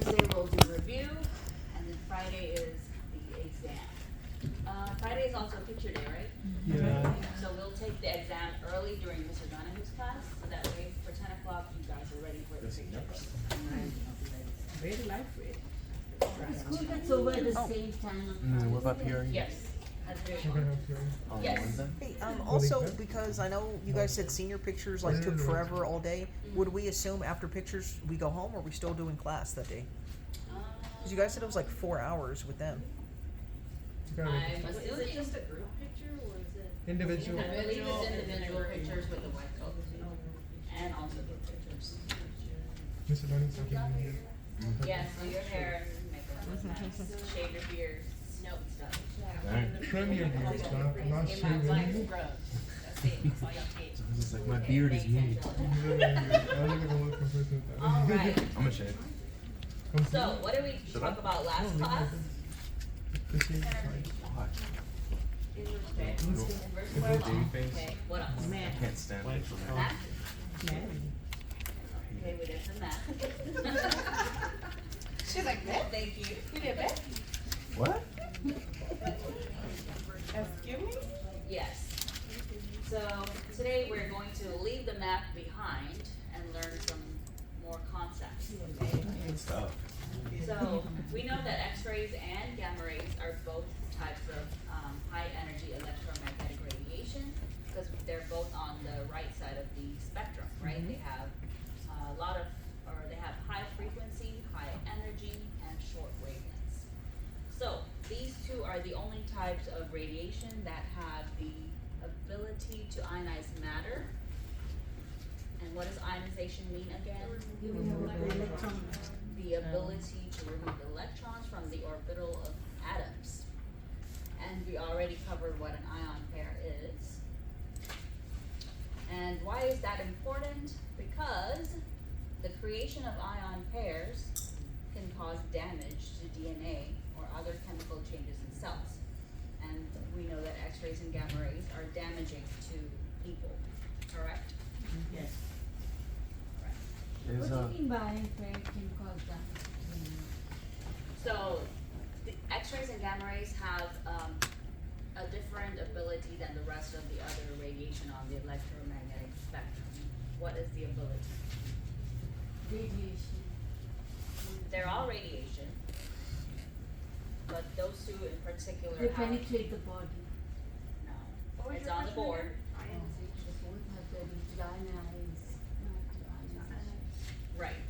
Wednesday we'll do review, and then Friday is the exam. Friday is also picture day, right? Yeah. So we'll take the exam early during Mr. Donahue's class, so that way for 10 o'clock you guys are ready for the pictures. Very lightweight. School gets over at the same time on What about PRE? Yes. That's very We're fun. gonna have to. On Yes. Wednesday? Hey, also, because I know you guys said senior pictures like took forever all day, would we assume after pictures we go home, or are we still doing class that day? Because you guys said it was like 4 hours with them. You gotta I'm make assuming. Is it just a group picture or is it? individual. I believe it's individual pictures with the white coat. And also group pictures. Mr. Learning something in here. Yeah, so your hair, makeup, nice. Shave your beard, snow stuff. Alright. Trim your beard, stop, not Get my black shaving. scrub. That's it, that's all y'all get. So this is like, my beard is me. Really, I was gonna look for person. Alright, I'm gonna shave. so what did we Should talk I? about last No, leave it class? open. This is fine. Why? Okay. If I baby face, Okay, what else? I can't stand it. Math? Yeah. Okay, we did some math. She's like, that? Thank you. We did math? What? Excuse me? Yes. So today we're going to leave the math behind and learn some more concepts, okay? Good stuff. So we know that X-rays and gamma rays are both types of high energy electromagnetic radiation because they're both on the right side of the spectrum, right? They have they have high frequency, high energy, and short wavelengths. So these two are the only types of radiation that have the ability to ionize matter. And what does ionization mean again? The ability to remove electrons from the orbital of atoms. And we already covered what an ion pair is. And why is that important? Because the creation of ion pairs can cause damage to DNA or other chemical changes in cells. And we know that X-rays and gamma rays are damaging to people, correct? Yes. Is, What do you mean by pair can cause damage? So, the X-rays and gamma rays have a different ability than the rest of the other radiation on the electromagnetic spectrum. What is the ability? Radiation. They're all radiation, but those two in particular They have penetrate the body. no. It's on the board. They both have the ionize, not ionize. Right.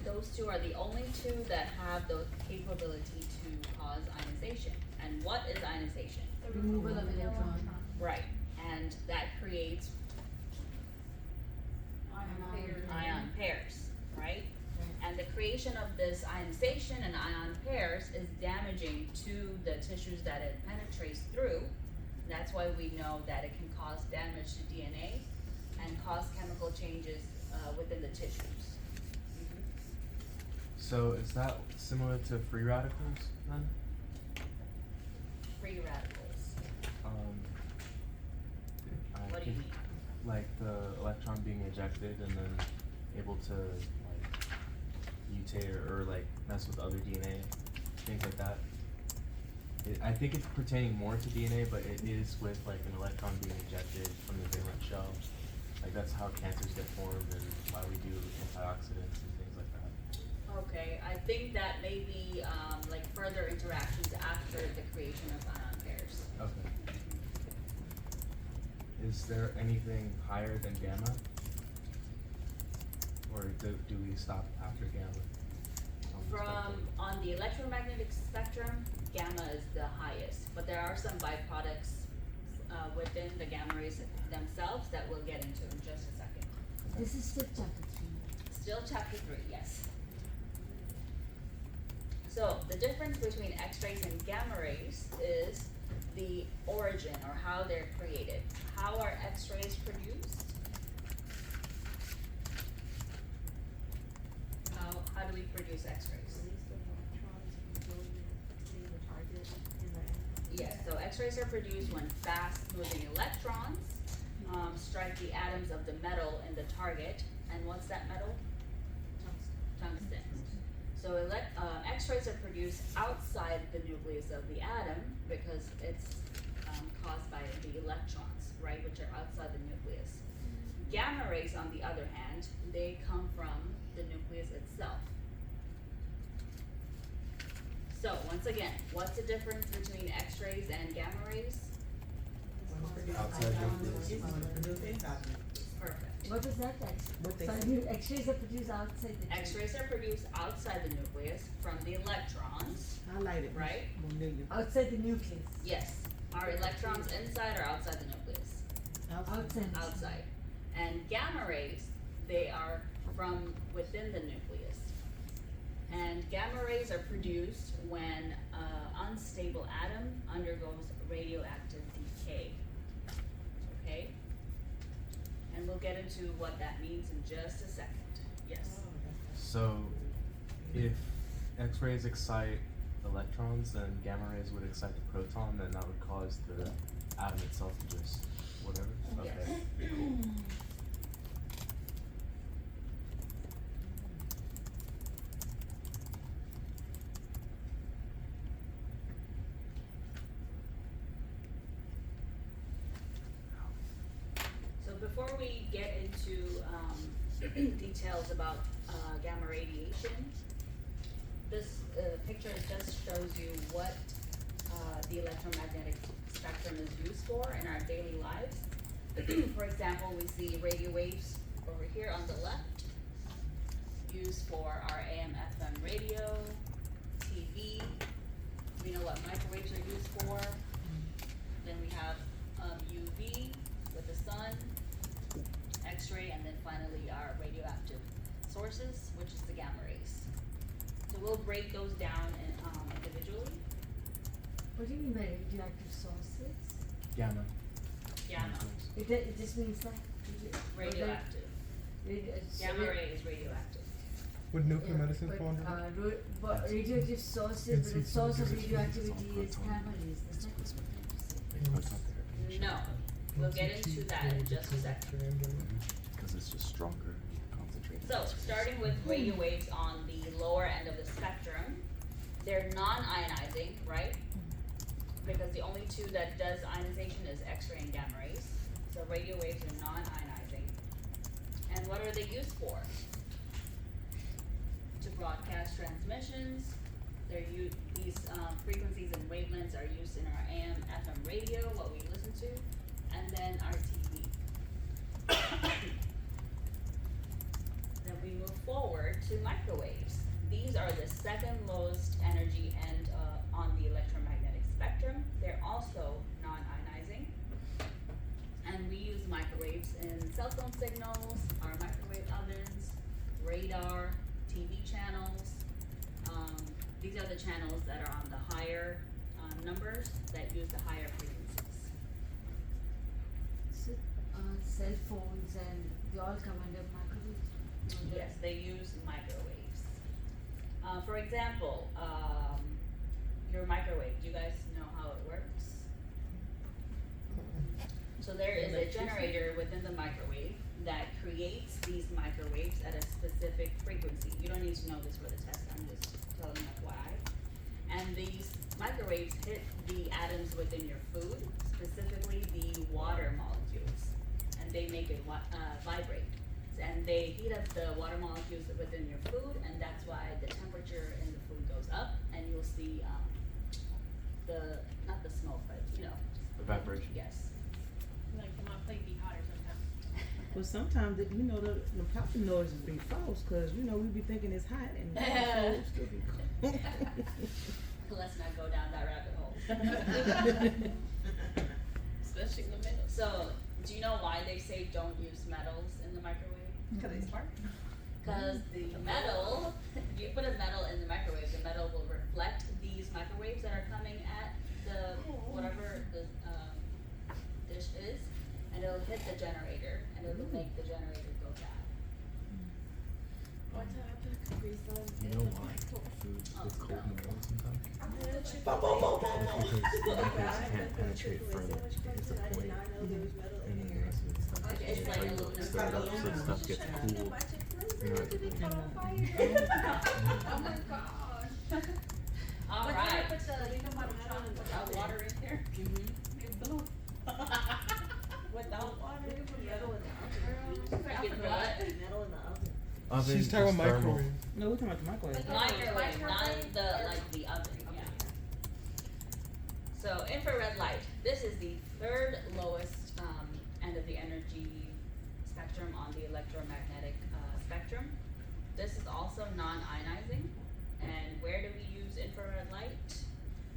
Those two are the only two that have the capability to cause ionization. And what is ionization? Removal of electron. Right. And that creates ion pairs, right? And the creation of this ionization and ion pairs is damaging to the tissues that it penetrates through. That's why we know that it can cause damage to DNA and cause chemical changes within the tissues. So is that similar to free radicals then? Free radicals. I What do you think, mean? like the electron being ejected and then able to like mutate or like mess with other DNA, things like that. I think it's pertaining more to DNA, but it is with like an electron being ejected from the valence shell. Like that's how cancers get formed and why we do antioxidants and things like that. Okay, I think that may be like further interactions after the creation of ion pairs. Okay. Is there anything higher than gamma? Or do we stop after gamma? on the spectrum? On the electromagnetic spectrum, gamma is the highest, but there are some byproducts within the gamma rays themselves that we'll get into in just a second. This is still chapter 3. Still chapter 3, yes. So the difference between X-rays and gamma rays is the origin or how they're created. How are X-rays produced? How do we produce X-rays? Yes, so X-rays are produced when fast-moving electrons strike the atoms of the metal in the target. And what's that metal? Tungsten. So X-rays are produced outside the nucleus of the atom because it's caused by the electrons, right, which are outside the nucleus. Gamma rays, on the other hand, they come from the nucleus itself. So once again, what's the difference between X-rays and gamma rays? Outside nucleus. Perfect. What is that What they X? So X-rays are produced outside the. X-rays are produced outside the nucleus from the electrons, Highlighted. right? Bonilla. Outside the nucleus. Yes. Are electrons inside or outside the nucleus? Outside. Outside. And gamma rays, they are from within the nucleus. And gamma rays are produced when an unstable atom undergoes radioactive decay. Okay? And we'll get into what that means in just a second. Yes. So, if X-rays excite electrons, then gamma rays would excite the proton, then that would cause the atom itself to just whatever. Okay. Yes. Cool. So before we get into details about gamma radiation, this picture just shows you what the electromagnetic spectrum is used for in our daily lives. For example, we see radio waves over here on the left, used for our AM/FM radio, TV. We know what microwaves are used for. Then we have UV with the sun, X-ray, and then finally our radioactive sources, which is the gamma rays. So we'll break those down individually. What do you mean by radioactive sources? Gamma. Gamma, It just means that. radioactive. Gamma ray is radioactive. Would nuclear medicine fall under that? But radioactive sources, but the source of radioactivity is gamma rays. That's not what I'm trying to say. No, we'll get into that in just a second. Because it's just stronger, concentrated. So, starting with radio waves on the lower end of the spectrum, they're non-ionizing, right? Because the only two that does ionization is X-ray and gamma rays. So radio waves are non-ionizing. And what are they used for? To broadcast transmissions. These frequencies and wavelengths are used in our AM/FM radio, what we listen to, and then our TV. Then we move forward to microwaves. These are the second lowest energy end on the electromagnetic spectrum. They're also non-ionizing. And we use microwaves in cell phone signals, our microwave ovens, radar, TV channels. These are the channels that are on the higher numbers that use the higher frequencies. So, cell phones and they all come under microwave. Yes, they use microwaves. For example, your microwave, do you guys know how it works? So there is a generator within the microwave that creates these microwaves at a specific frequency. You don't need to know this for the test, I'm just telling you why. And these microwaves hit the atoms within your food, specifically the water molecules, and they make it vibrate. And they heat up the water molecules within your food, and that's why the temperature in the food goes up, and you'll see not the smoke, but The vibration. yes. Like my plate be hotter sometimes. Well, sometimes the popping noises be false, cause we be thinking it's hot and it's still be cold. Let's not go down that rabbit hole. Especially in the middle. So, do you know why they say don't use metals in the microwave? Cause it's spark. Because the metal, if you put a metal in the microwave, the metal will reflect these microwaves that are coming at the, whatever the dish is, and it'll hit the generator, and it'll make the generator go bad. One time I put Capri Sun You in know the why microwave. food gets cold in the middle sometimes? Because Because the microwaves can't penetrate further. It's a point. And then the rest of the stuff It's like gets aluminum stirred up, so the stuff gets Yeah, cooled. my Chick-fil-A Right. Did it caught on fire? Oh my gosh. All But right. then I put the, you know, without water in there, Mm-hmm. it blew. Without water, it blew. Metal in the oven. Freaking what? Metal in the oven. Oven She's talking is about thermal. microwave. No, we're talking about the microwave. Microwave, not Microwave the, or- like the oven, yeah. So infrared light, this is the third lowest, end of the energy spectrum on the electromagnetic, spectrum. This is also non-ionizing, and where do we use infrared light?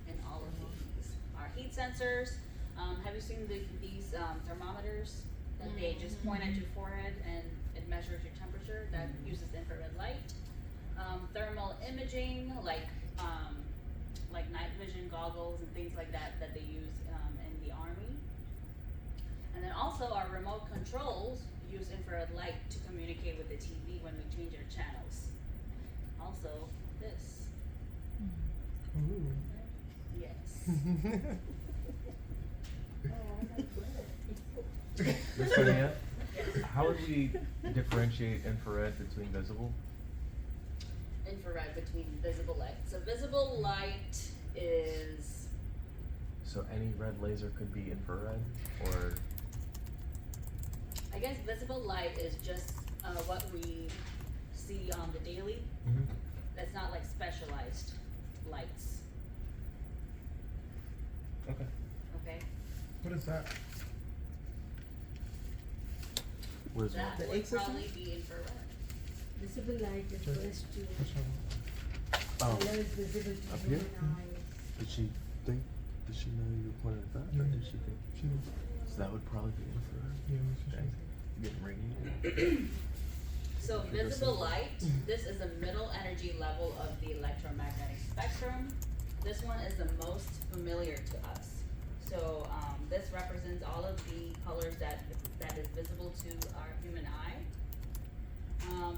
In all of these. Our heat sensors, have you seen these thermometers? That they just point at your forehead and it measures your temperature, that uses infrared light. Thermal imaging, like night vision goggles and things like that, that they use, in the army. And then also our remote controls use infrared light to communicate with the TV when we change our channels. Also, this, Ooh. yes. Miss Bonilla, how would we differentiate infrared between visible? Infrared between visible light. So visible light is, So any red laser could be infrared, or I guess visible light is just, what we see on the daily. That's not like specialized lights, okay. okay? What is that? What is That The would X system? probably be infrared. Visible light refers to Which one? Oh, color is visible to Up here? human eyes. did she know you were pointing at that, or Yeah. did she think? She did. So that would probably be infrared. Yeah, that's what Dang. she Getting radiated. So Okay, that's visible it. light, this is the middle energy level of the electromagnetic spectrum. This one is the most familiar to us. So, this represents all of the colors that is visible to our human eye.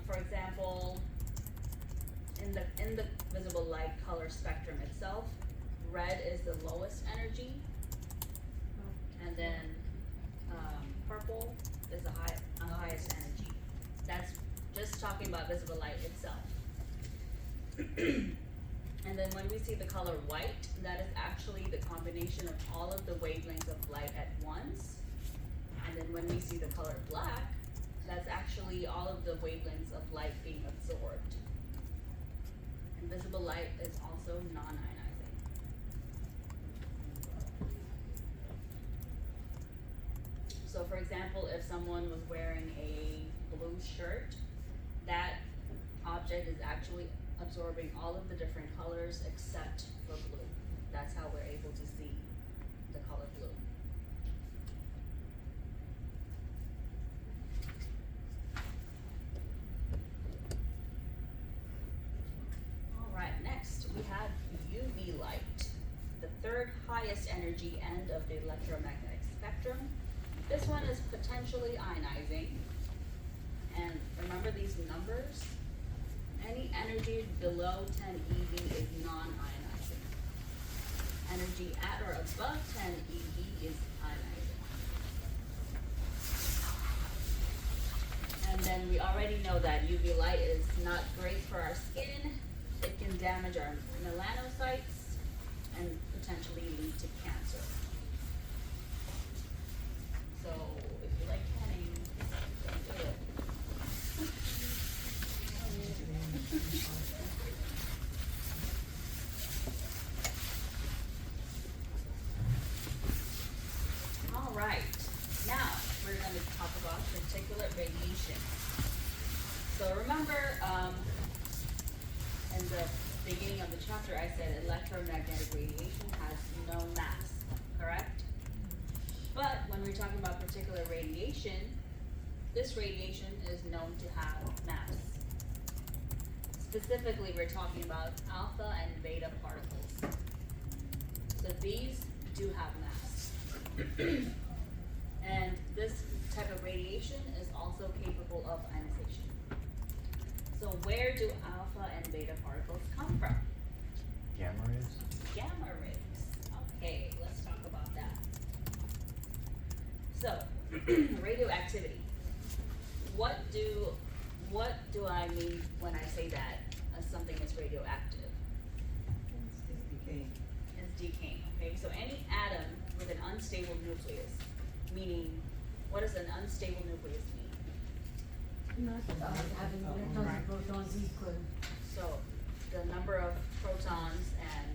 For example, in the visible light color spectrum itself, red is the lowest energy. And then, purple is the highest energy. That's just talking about visible light itself. And then when we see the color white, that is actually the combination of all of the wavelengths of light at once. And then when we see the color black, that's actually all of the wavelengths of light being absorbed. And visible light is also non-ionizing. So for example, if someone was wearing a blue shirt, that object is actually absorbing all of the different colors except for blue. That's how we're able to see the color blue. Alright, next we have UV light, the third highest energy end of the electromagnetic spectrum. This one is potentially ionizing. And remember these numbers? Any energy below 10 eV is non-ionizing. Energy at or above 10 eV is ionizing. And then we already know that UV light is not great for our skin. It can damage our melanocytes and potentially lead to cancer. So if you like tanning, don't do it. All right, now we're going to talk about particulate radiation. So remember, in the beginning of the chapter, I said electromagnetic radiation has no mass, correct? But when we're talking about particulate radiation, this radiation is known to have mass. Specifically, we're talking about alpha and beta particles. So these do have mass. And this type of radiation is also capable of ionization. So where do alpha and beta particles come from? Gamma rays? Gamma rays. Okay, let's talk about that. So, radioactivity. what do I mean when I say that something is radioactive? It's decaying, okay? So any atom with an unstable nucleus, meaning, what does an unstable nucleus mean? Having electrons and protons equal. So the number of protons and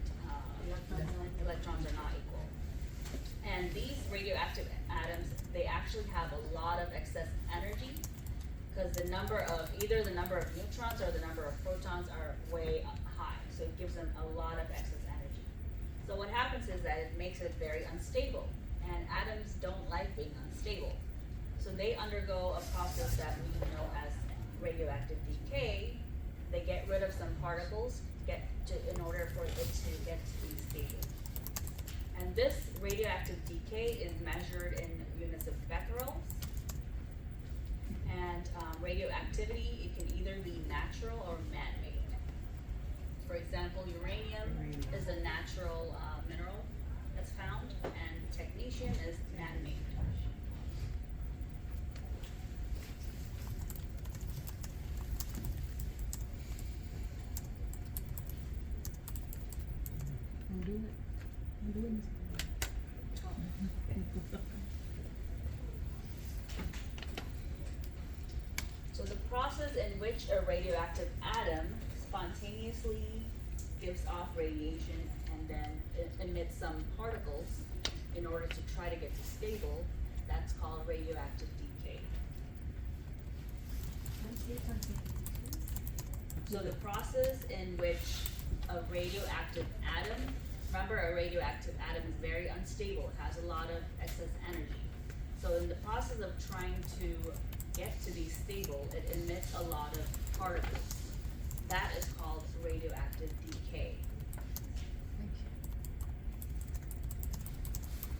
electrons are not equal. And these radioactive atoms, they actually have a lot of excess energy because either the number of neutrons or the number of protons are way high. So it gives them a lot of excess energy. So what happens is that it makes it very unstable, and atoms don't like being unstable. So they undergo a process that we know as radioactive decay. They get rid of some particles in order for it to get to be stable. And this radioactive decay is measured in units of becquerels. And radioactivity, it can either be natural or man-made. For example, uranium is a natural mineral that's found, and technetium is man-made. I'm doing it. I'm doing this. So the process in which a radioactive atom spontaneously gives off radiation and then emits some particles in order to try to get to stable, that's called radioactive decay. So the process in which a radioactive atom, remember a radioactive atom is very unstable, it has a lot of excess energy. So in the process of trying to get to be stable, it emits a lot of particles. That is called radioactive decay.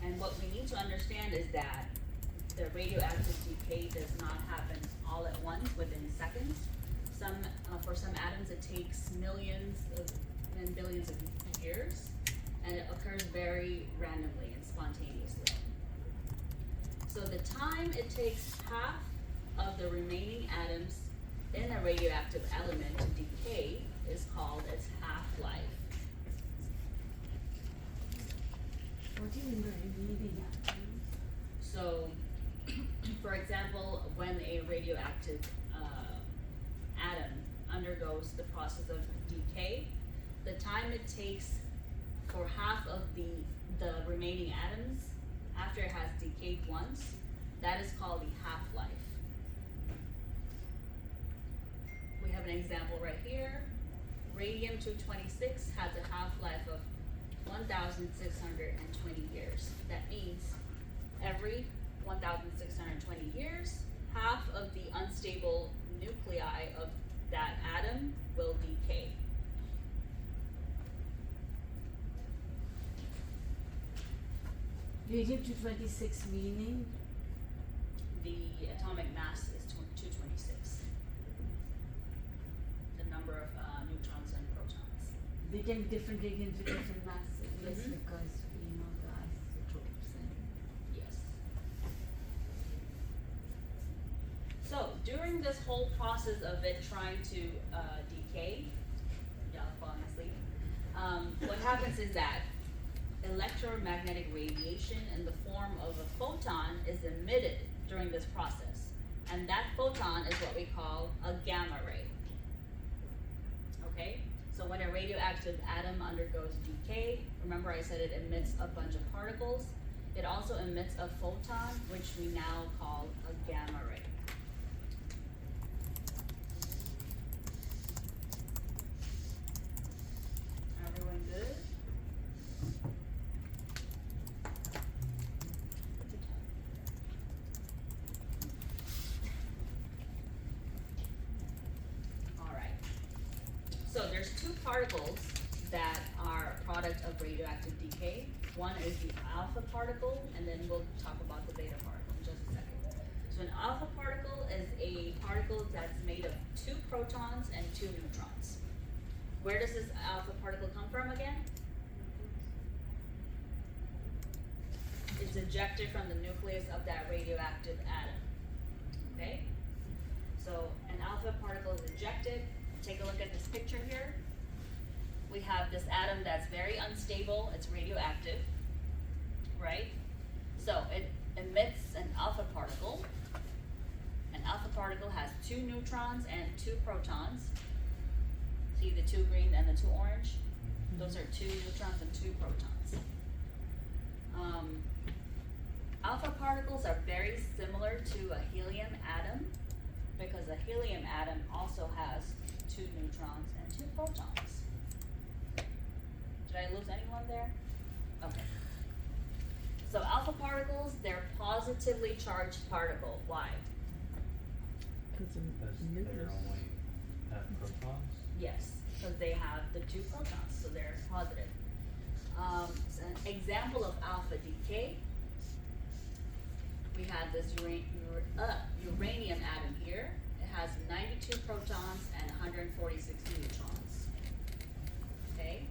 And what we need to understand is that the radioactive decay does not happen all at once within seconds. For some atoms it takes millions and billions of years, and it occurs very randomly and spontaneously. So the time it takes half of the remaining atoms in a radioactive element to decay is called its half-life. What do you mean by remaining atoms? So, for example, when a radioactive atom undergoes the process of decay, the time it takes for half of the remaining atoms after it has decayed once, that is called the half-life. We have an example right here. Radium-226 has a half-life of 1,620 years. That means every 1,620 years, half of the unstable nuclei of that atom will decay. Radium-226 meaning? The atomic mass is 226. The number of neutrons and protons. They can be different radiums with different masses. Yes, Mhm. because we know the isotopes and. Yes. So during this whole process of it trying to decay, y'all falling asleep, what happens is that electromagnetic radiation in the form of a photon is emitted during this process. And that photon is what we call a gamma ray. Okay? So when a radioactive atom undergoes decay, remember I said it emits a bunch of particles. It also emits a photon, which we now call a gamma ray. Everyone good? Alright. So there's two particles that are a product of radioactive decay. One is the alpha particle, and then we'll talk about the beta particle in just a second. So an alpha particle is a particle that's made of 2 protons and 2 neutrons. Where does this alpha particle come from again? It's ejected from the nucleus of that radioactive atom. Okay? So So an alpha particle is ejected. Take a look at this picture here. We have this atom that's very unstable, it's radioactive, right? So it emits an alpha particle. An alpha particle has 2 neutrons and 2 protons. See the 2 green and the 2 orange? Those are 2 neutrons and 2 protons. Alpha particles are very similar to a helium atom because a helium atom also has 2 neutrons and 2 protons. Did I lose anyone there? Okay. So alpha particles, they're positively charged particle. Why? Cause Because the they're nucleus. only have protons. Yes, because they have the 2 protons, so they're positive. So an example of alpha decay, we have this uranium atom here. It has 92 protons and 146 neutrons. Okay?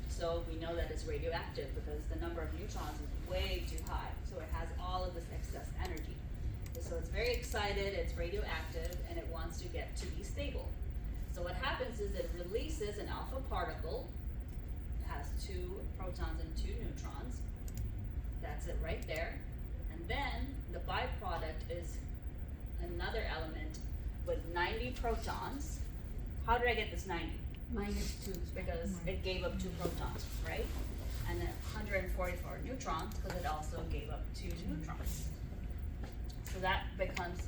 So we know that it's radioactive because the number of neutrons is way too high. So it has all of this excess energy. So it's very excited, it's radioactive, and it wants to get to be stable. So what happens is it releases an alpha particle. It has 2 protons and 2 neutrons. That's it right there. And then the byproduct is another element with 90 protons. How did I get this 90? -2. Because it gave up 2 protons, right? And then 144 neutrons because it also gave up 2 neutrons. So that becomes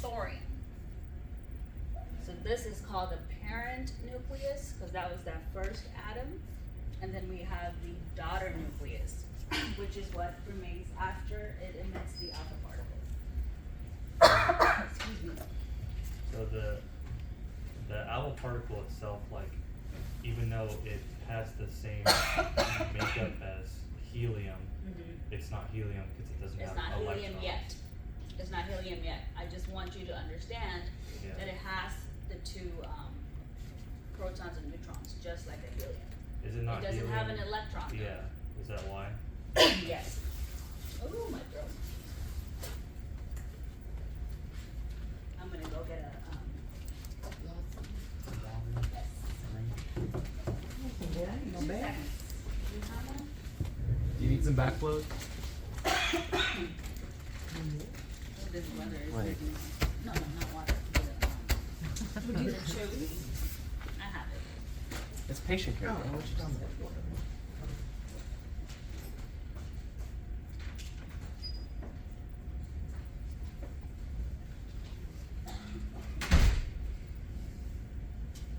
thorium. So this is called the parent nucleus because that was that first atom. And then we have the daughter nucleus, which is what remains after it emits the alpha particle. Excuse me. So the alpha particle itself, like, even though it has the same makeup as helium, it's not helium because it doesn't It's have not electrons. helium yet. It's not helium yet. I just want you to understand Yeah. that it has the 2 protons and neutrons, just like a helium. Is it not It doesn't helium? have an electron. though. Yeah. Is that why? Yes. Oh, my throat. I'm gonna go get a, yes. Yeah, ain't no 2 bad. seconds. You have one? Do you need some backflow? Oh, this weather is Wait. making me- No, not water. The chewy. I have it. It's patient care. Oh, bro. what you talking about?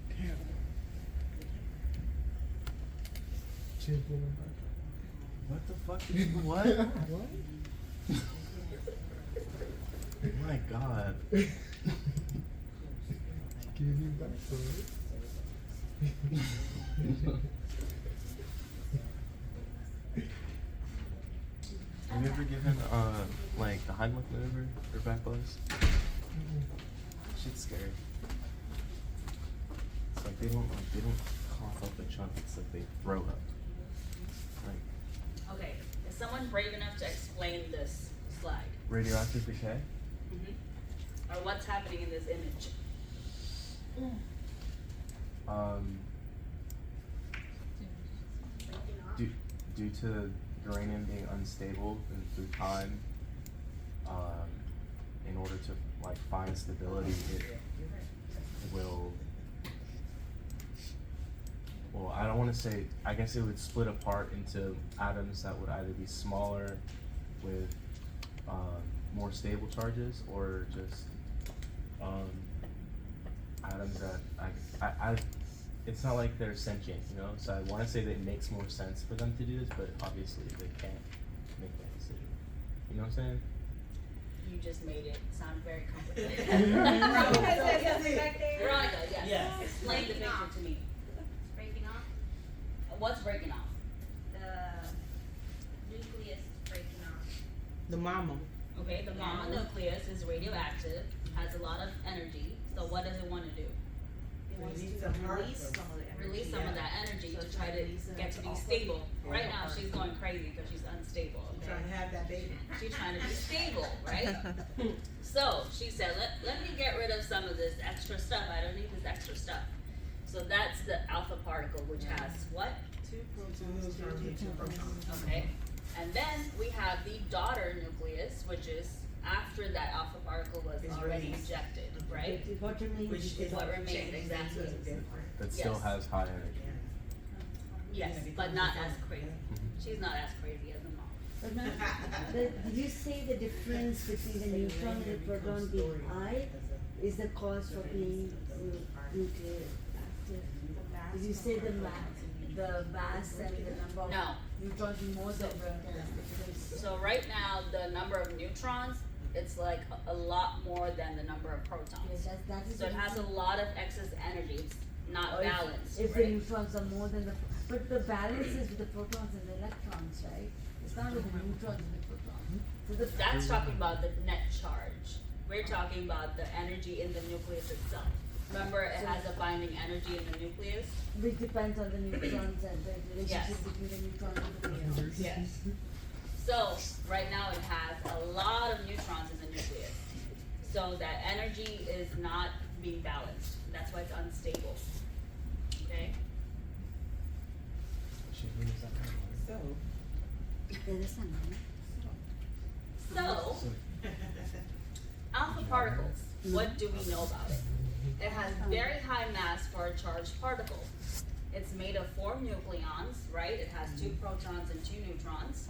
Damn. Change the number. What the fuck? Did you, what? What? My God. Give you back for it. Have you ever given like the Heimlich maneuver for back blows? Shit's scary. It's like they don't cough up a chunk. It's like they throw up. Like Okay, is someone brave enough to explain this slide? radioactive decay. Or what's happening in this image? Due to uranium being unstable and through time, in order to like find stability, it will. Well, I don't want to say. I guess it would split apart into atoms that would either be smaller, with more stable charges, or just atoms that I it's not like they're sentient, you know? So I want to say that it makes more sense for them to do this, but obviously they can't make that decision. You know what I'm saying? You just made it sound very complicated. Veronica Veronica, says something back there. yes. Yes. Explain the Breaking picture off. to me. It's breaking off. What's breaking off? The nucleus is breaking off. The mama. Okay, the mama nucleus is radioactive, has a lot of energy, so what does it want to do? It wants Release to some release of some of the energy. Release some of that energy to try to get to be stable. Right now, she's going crazy because she's unstable, Trying okay? to have that baby. She's trying to be stable, right? So she said, let me get rid of some of this extra stuff. I don't need this extra stuff. So that's the alpha particle, which has what? Two protons. Okay. And then we have the daughter nucleus, which is after that alpha particle was Is already released. ejected, right? What remains Which is what remains, exactly. That still Yes. has high energy. Yes, but not as crazy. She's not as crazy as the mom. But now, did you say the difference between the neutron and the proton being high is the cause for being nuclear active? Did you say the mass and the number of No. neutrons more than protons? So right now, the number of neutrons, it's like a lot more than the number of protons. Yes, that is. So it has a lot of excess energy. It's not Or if- balanced, If the right? neutrons are more than but the balance is with the protons and the electrons, right? It's not with the neutrons and the protons. So the That's talking about the net charge. We're talking about the energy in the nucleus itself. Remember, it has a binding energy in the nucleus? which depends on the neutrons and the Yes. relationship between the neutrons and the protons. Yes. So, right now it has a lot of neutrons in the nucleus. So that energy is not being balanced. That's why it's unstable. Okay? So, alpha particles, what do we know about it? It has very high mass for a charged particle. It's made of 4 nucleons, right? It has 2 protons and 2 neutrons.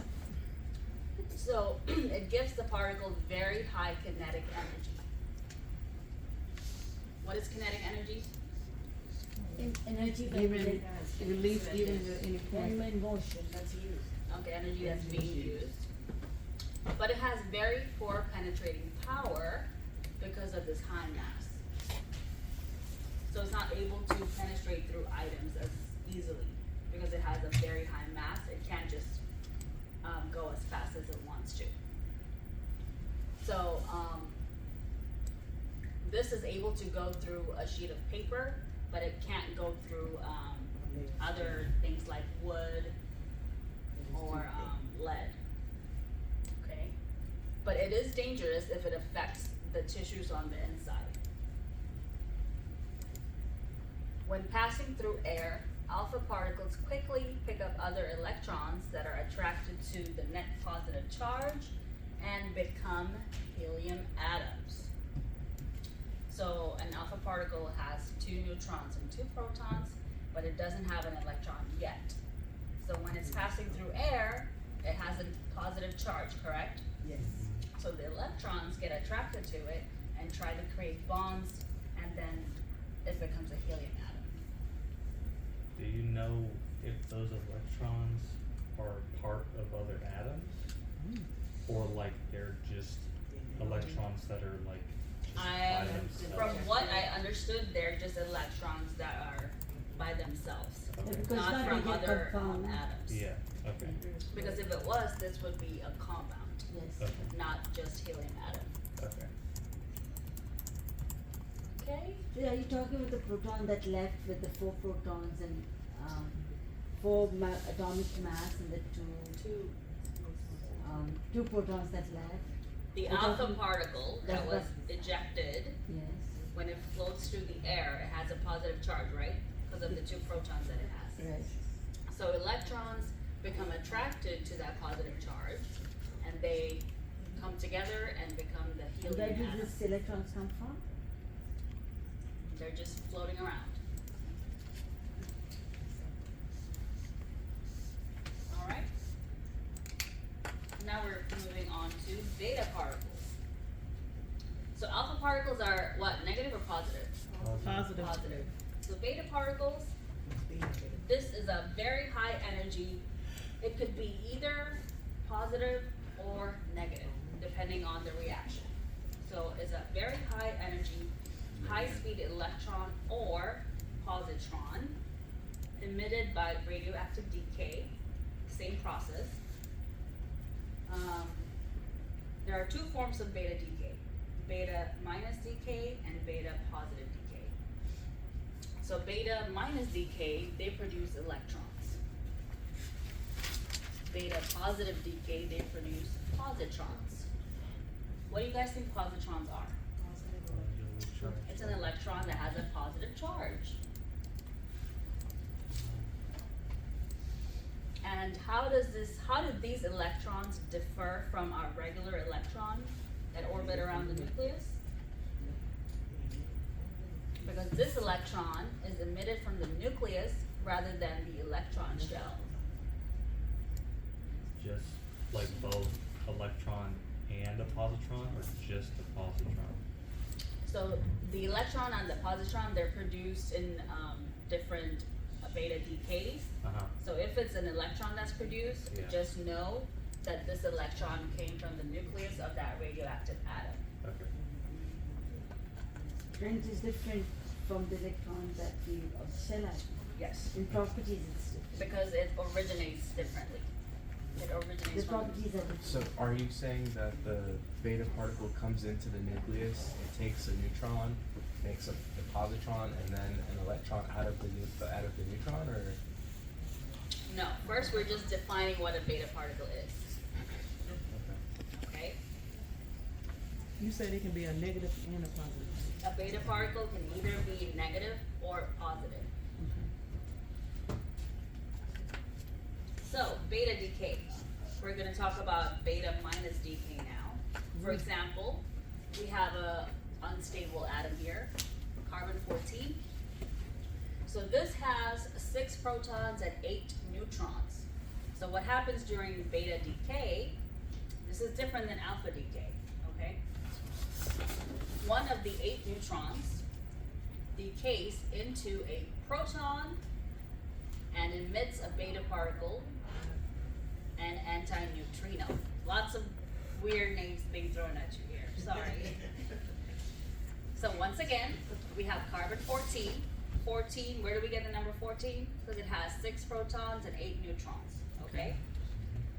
So it gives the particle very high kinetic energy. What is kinetic energy? Energy Even release even at any when point. in motion, that's used. Okay, energy that's being used. But it has very poor penetrating power because of this high mass. So it's not able to penetrate through items as easily because it has a very high mass. It can't just go as fast as it wants to. So this is able to go through a sheet of paper, but it can't go through other things like wood or lead. Okay? But it is dangerous if it affects the tissues on the inside. When passing through air, alpha particles quickly pick up other electrons that are attracted to the net positive charge and become helium atoms. So an alpha particle has 2 neutrons and 2 protons, but it doesn't have an electron yet. So when it's passing through air, it has a positive charge, correct? Yes. So the electrons get attracted to it and try to create bonds, and then it becomes a helium atom. Do you know if those electrons are part of other atoms? Or like they're just electrons that are like just by themselves? From what I understood, they're just electrons that are by themselves, Okay. Because not not from they get other compound. atoms. Yeah, okay, Because if it was, this would be a compound, Yes. okay, not just helium atom. okay. Okay? So are you talking about the proton that left with the 4 protons and 4 atomic mass and the 2 protons that left? The We're alpha talking- particle that was that's- ejected, Yes. when it floats through the air, it has a positive charge, right? Because of the 2 protons that it has. Right. So electrons become attracted to that positive charge, and they come together and become the And where helium do atom. these electrons come from? They're just floating around. Alright. Now we're moving on to beta particles. So alpha particles are what, negative or positive? Positive. Positive. So beta particles, this is a very high energy. It could be either positive or negative, depending on the reaction. So it's a very high energy, high speed electron or positron emitted by radioactive decay, same process. There are 2 forms of beta decay, beta minus decay and beta positive decay. So beta minus decay, they produce electrons. Beta positive decay, they produce positrons. What do you guys think positrons are? It's an electron that has a positive charge. And how do these electrons differ from our regular electron that orbit around the nucleus? Because this electron is emitted from the nucleus rather than the electron shell. Just like both electron and a positron, or just a positron? So the electron and the positron, they're produced in different beta decays. Uh-huh. So if it's an electron that's produced, Yeah. just know that this electron came from the nucleus of that radioactive atom. Okay. And it is different from the electron that we of the shell atom. Yes. In properties it's different. Because it originates differently. It originates The from. properties are different. So are you saying that the beta particle comes into the nucleus, it takes a neutron, makes a positron, and then an electron out of the neutron, or? No, first we're just defining what a beta particle is. Okay? You said it can be a negative and a positive. A beta particle can either be negative or positive. So, beta decay. We're gonna talk about beta minus decay now. For example, we have a unstable atom here, carbon 14. So this has 6 protons and 8 neutrons. So what happens during beta decay, this is different than alpha decay, okay? One of the 8 neutrons decays into a proton and emits a beta particle and antineutrino. Lots of weird names being thrown at you here, sorry. So once again, we have carbon 14. 14, where do we get the number 14? Because it has 6 protons and 8 neutrons, okay?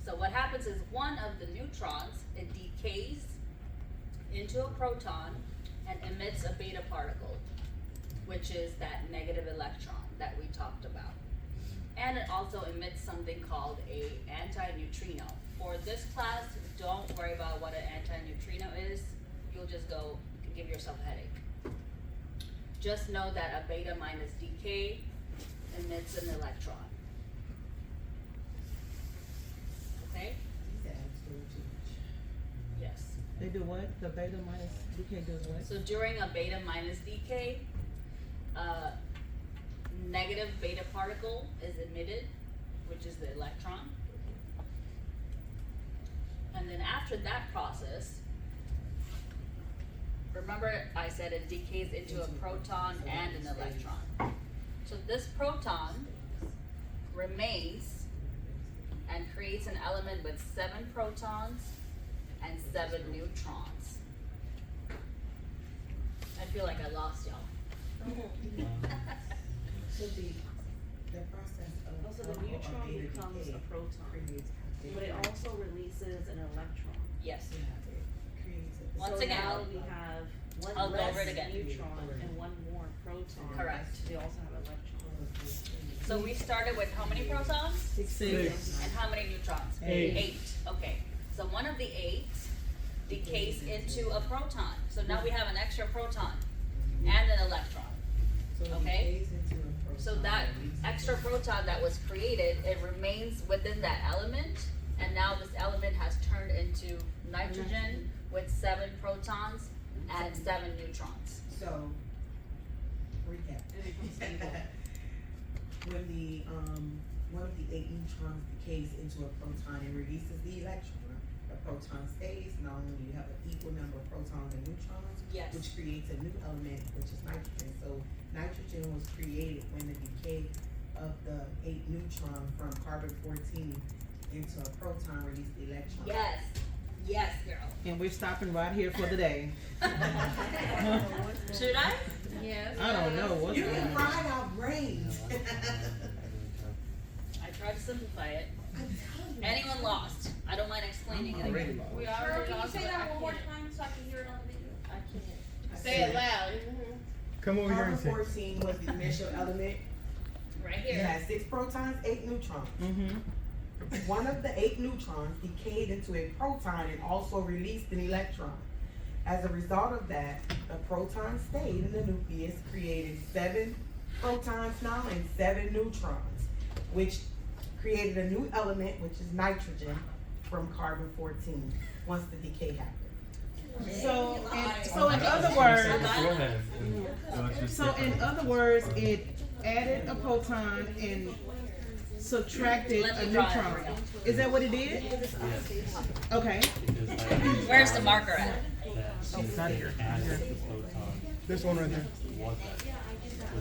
So what happens is one of the neutrons, it decays into a proton and emits a beta particle, which is that negative electron that we talked about. And it also emits something called a antineutrino. For this class, don't worry about what an antineutrino is. You'll just go give yourself a headache. Just know that a beta minus decay emits an electron. Okay? Yes. They do what? The beta minus decay does what? So during a beta minus decay, negative beta particle is emitted, which is the electron. And then after that process, remember I said it decays into a proton and an electron. So this proton remains and creates an element with 7 protons and 7 neutrons. I feel like I lost y'all. So the process of. Also, the neutron becomes a proton, but it also releases an electron. Yes. Creates a. Once So again, now we have I'll one go over it less again. neutron and one more proton. Correct. They also have electrons. So we started with how many protons? 6. And how many neutrons? 8. 8, okay. So one of the 8 decays into a proton. So now we have an extra proton and an electron. So it Okay. decays into a proton. So that extra proton that was created, it remains within that element, and now this element has turned into nitrogen with 7 protons and 7 neutrons. So, recap. When the, one of the 8 neutrons decays into a proton and releases the electron, the proton stays, not only do you have an equal number of protons and neutrons, Yes. which creates a new element, which is nitrogen. So nitrogen was created when the decay of the 8 neutron from carbon 14 into a proton released the electron. Yes, yes, girl. And we're stopping right here for the day. Should I? Yes. I don't know what's You going can on. ride our brains. I tried to simplify it. I'm telling you. Anyone lost? I don't mind explaining it Already again. lost. We Cheryl, already can you lost say it. that I one more can't. time so I can hear it on the video? I can't. Say it loud. Come over here Carbon and say. 14 was the initial element. Right It here. had 6 protons, 8 neutrons. Mm-hmm. One of the 8 neutrons decayed into a proton and also released an electron. As a result of that, the proton stayed in the nucleus, created 7 protons now and 7 neutrons, which created a new element, which is nitrogen, from carbon-14, once the decay happened. So in other words, Go ahead. Let's just so get in that. other words, it added a proton and subtracted Let a me draw it neutron. for you. Is that what it did? Okay. Because that Where's the marker at? that not here. added the proton This one right there. was that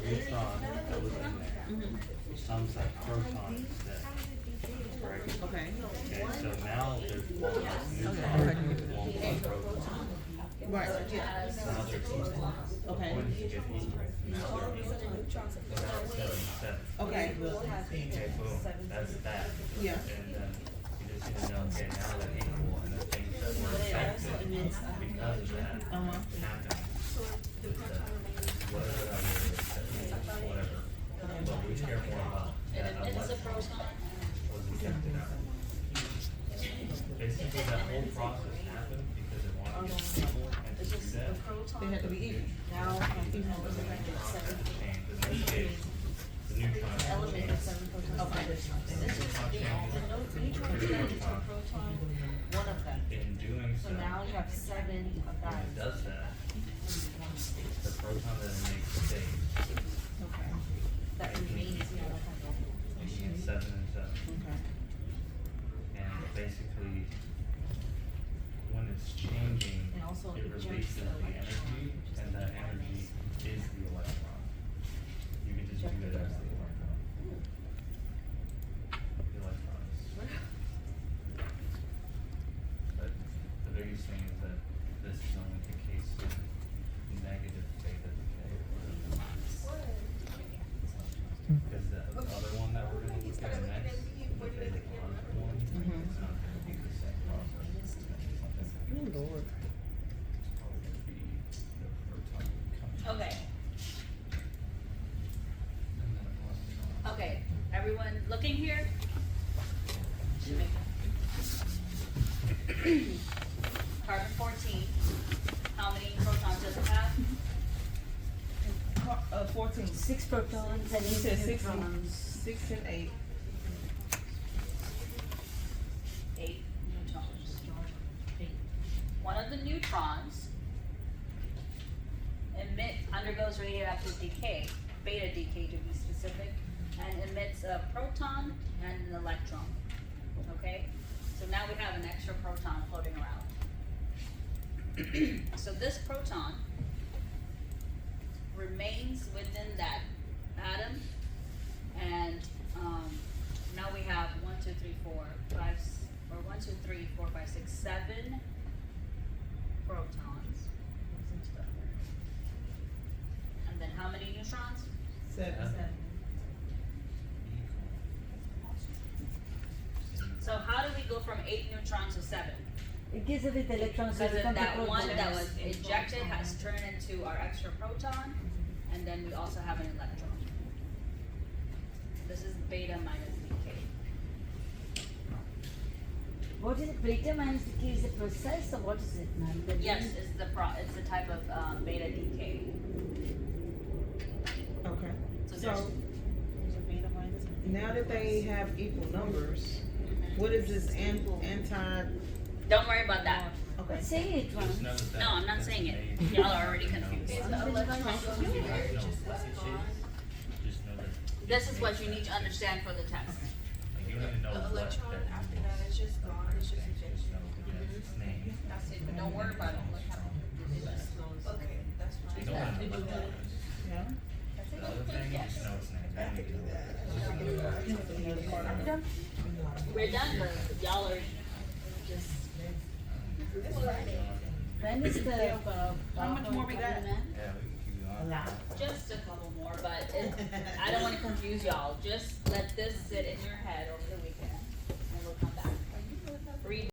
the neutron that was in there. Some said proton instead. Right? Okay. Okay, so now there's one less neutron, one less proton. Right. Now there's equal. Okay. When you get equal, now they're 7. Okay. Okay, boom, that's that. Yeah. And then you just need to know, okay, now they're equal, and the things that were affected because of that happened. Is that whatever that was, whatever. But we care more about that It's a electron proton. was ejected out. Basically, that whole process happened because it wanted to be equal, and to do that, They had to be even. Now, it had to change, and then the neutron. element of 7 protons. Okay. This is, the neutron connected to a proton, one of them. In doing So now you have 7 of when that. it does that, the proton that it makes stays, Okay. That remains in the electron. making it 7 and 7. Okay. And basically, when it's changing, And also it ejects releases the the electron. energy, and that energy is the electron. You can just do it as the electron. The electrons. But the biggest thing is that this is only the case of negative beta decay. Because the other one that we're gonna look at next, the beta positive one, it's not gonna be the same process. It's gonna be something Lord. probably be the proton coming. Okay, And then an electron. okay, everyone looking here? Carbon 14, how many protons does it have? 14. 6 protons and You 8 said 6 neutrons. 6 and 8. 8 neutrons. One of the neutrons undergoes radioactive decay, beta decay to be specific, and emits a proton and an electron, okay? So now we have an extra proton floating around. So this proton remains within that atom, and now we have 1, 2, 3, 4, 5, or 1, 2, 3, 4, 5, 6, 7 protons. And then how many neutrons? 7. So how do we go from 8 neutrons to 7? It gives away the electrons. so Because it becomes that a one proton. that was ejected has turned into our extra proton, and then we also have an electron. This is beta minus decay. What is it? Beta minus decay is the process, or what is it, ma'am? The Yes, name? it's the type of beta decay. Okay. So So there's- now that they have equal numbers, what is this anti? Don't worry about that. Okay. But say it, Ron. Just know that No, I'm not that's saying it. made- Y'all are already confused. Just know that This is what you need to understand for the test. like, you don't even know what that electron after that is just gone, it's just ejection. its name. That's it, but don't worry about it. Okay, that's fine. You don't wanna know what that is. Yeah. The other thing, Yes. just know its name. Then you can know what it is. We're done, but y'all are just. When is the, How much more we got? Yeah, we can keep going. Just a couple more, but I don't wanna confuse y'all. Just let this sit in your head over the weekend, and we'll come back. Read